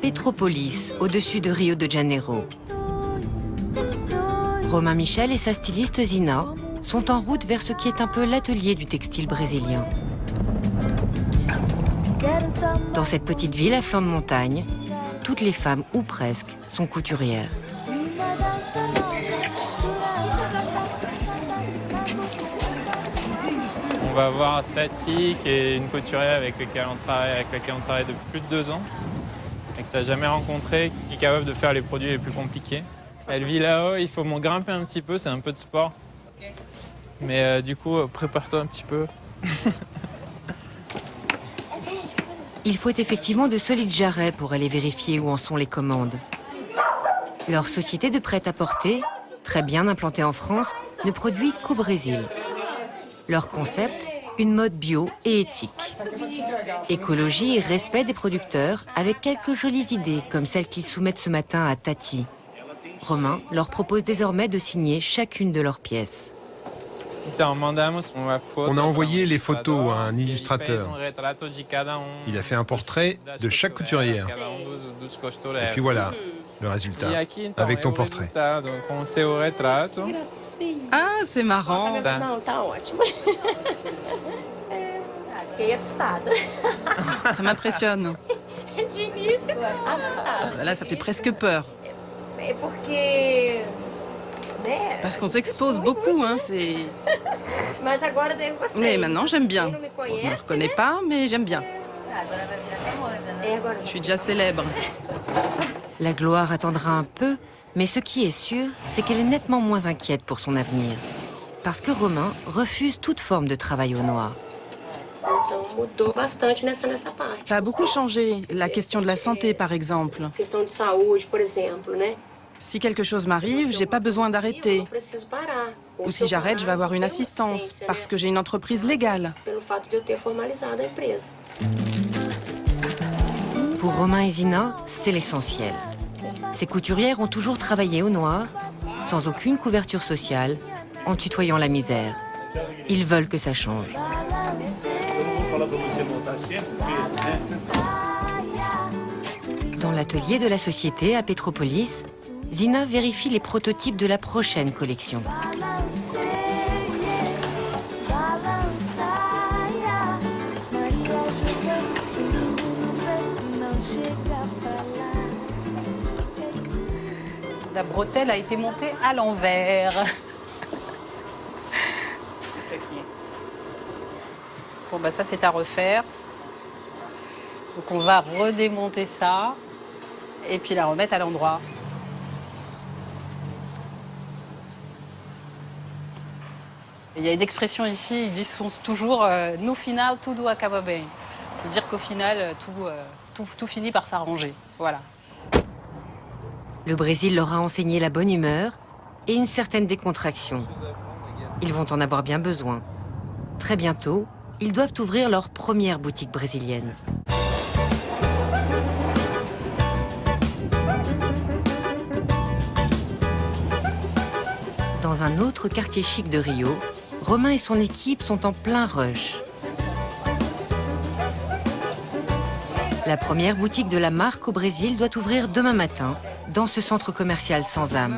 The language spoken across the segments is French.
Petropolis, au-dessus de Rio de Janeiro. Romain Michel et sa styliste Zina sont en route vers ce qui est un peu l'atelier du textile brésilien. Dans cette petite ville à flanc de montagne, toutes les femmes, ou presque, sont couturières. On va voir Tati, qui est une couturière avec laquelle on travaille depuis plus de 2 ans, et que tu n'as jamais rencontré, qui est capable de faire les produits les plus compliqués. Elle vit là-haut, il faut m'en grimper un petit peu, c'est un peu de sport. Mais du coup, prépare-toi un petit peu. Il faut effectivement de solides jarrets pour aller vérifier où en sont les commandes. Leur société de prêt-à-porter, très bien implantée en France, ne produit qu'au Brésil. Leur concept, une mode bio et éthique. Écologie et respect des producteurs, avec quelques jolies idées, comme celles qu'ils soumettent ce matin à Tati. Romain leur propose désormais de signer chacune de leurs pièces. On a envoyé les photos à un illustrateur. Il a fait un portrait de chaque couturière. Et puis voilà, le résultat, avec ton portrait. Ah, c'est marrant. Ça m'impressionne. Là, ça fait presque peur. Parce qu'on s'expose beaucoup, hein, c'est... Mais maintenant, j'aime bien. Bon, je ne me reconnais pas, mais j'aime bien. Je suis déjà célèbre. La gloire attendra un peu, mais ce qui est sûr, c'est qu'elle est nettement moins inquiète pour son avenir. Parce que Romain refuse toute forme de travail au noir. Ça a beaucoup changé. La question de la santé, par exemple. Si quelque chose m'arrive, j'ai pas besoin d'arrêter. Ou si j'arrête, je vais avoir une assistance, parce que j'ai une entreprise légale. Pour Romain et Zina, c'est l'essentiel. Ces couturières ont toujours travaillé au noir, sans aucune couverture sociale, en tutoyant la misère. Ils veulent que ça change. Dans l'atelier de la société à Petropolis, Zina vérifie les prototypes de la prochaine collection. La bretelle a été montée à l'envers. Bon, bah ça, c'est à refaire. Donc, on va redémonter ça et puis la remettre à l'endroit. Il y a une expression ici, ils disent toujours « no final, tudo acaba bem ». C'est-à-dire qu'au final, tout finit par s'arranger. Voilà. Le Brésil leur a enseigné la bonne humeur et une certaine décontraction. Ils vont en avoir bien besoin. Très bientôt, ils doivent ouvrir leur première boutique brésilienne. Dans un autre quartier chic de Rio, Romain et son équipe sont en plein rush. La première boutique de la marque au Brésil doit ouvrir demain matin, dans ce centre commercial sans âme.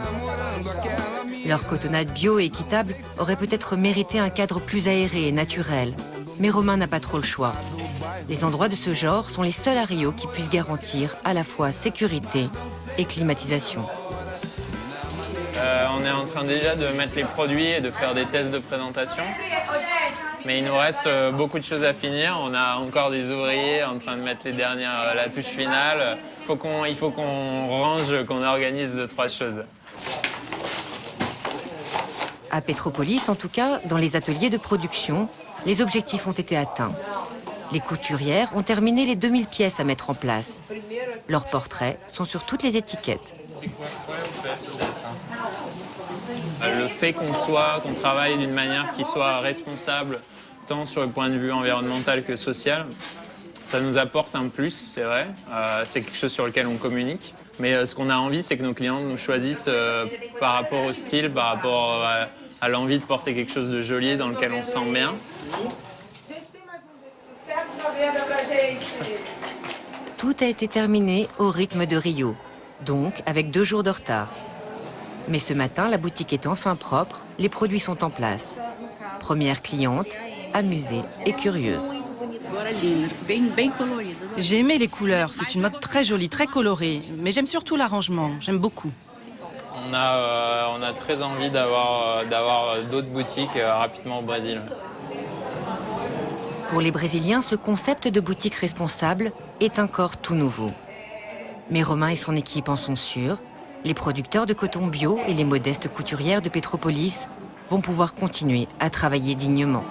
Leur cotonnade bio et équitable aurait peut-être mérité un cadre plus aéré et naturel, mais Romain n'a pas trop le choix. Les endroits de ce genre sont les seuls à Rio qui puissent garantir à la fois sécurité et climatisation. On est en train déjà de mettre les produits et de faire des tests de présentation. Mais il nous reste beaucoup de choses à finir. On a encore des ouvriers en train de mettre la touche finale. Il faut qu'on range, qu'on organise 2-3 choses. À Petropolis, en tout cas, dans les ateliers de production, les objectifs ont été atteints. Les couturières ont terminé les 2000 pièces à mettre en place. Leurs portraits sont sur toutes les étiquettes. Le fait qu'on travaille d'une manière qui soit responsable, tant sur le point de vue environnemental que social, ça nous apporte un plus, c'est vrai. C'est quelque chose sur lequel on communique. Mais ce qu'on a envie, c'est que nos clients nous choisissent par rapport au style, par rapport à l'envie de porter quelque chose de joli dans lequel on se sent bien. Tout a été terminé au rythme de Rio, donc avec 2 jours de retard. Mais ce matin, la boutique est enfin propre, les produits sont en place. Première cliente, amusée et curieuse. J'ai aimé les couleurs, c'est une mode très jolie, très colorée. Mais j'aime surtout l'arrangement, j'aime beaucoup. On a très envie d'avoir d'autres boutiques rapidement au Brésil. Pour les Brésiliens, ce concept de boutique responsable est encore tout nouveau. Mais Romain et son équipe en sont sûrs. Les producteurs de coton bio et les modestes couturières de Petropolis vont pouvoir continuer à travailler dignement.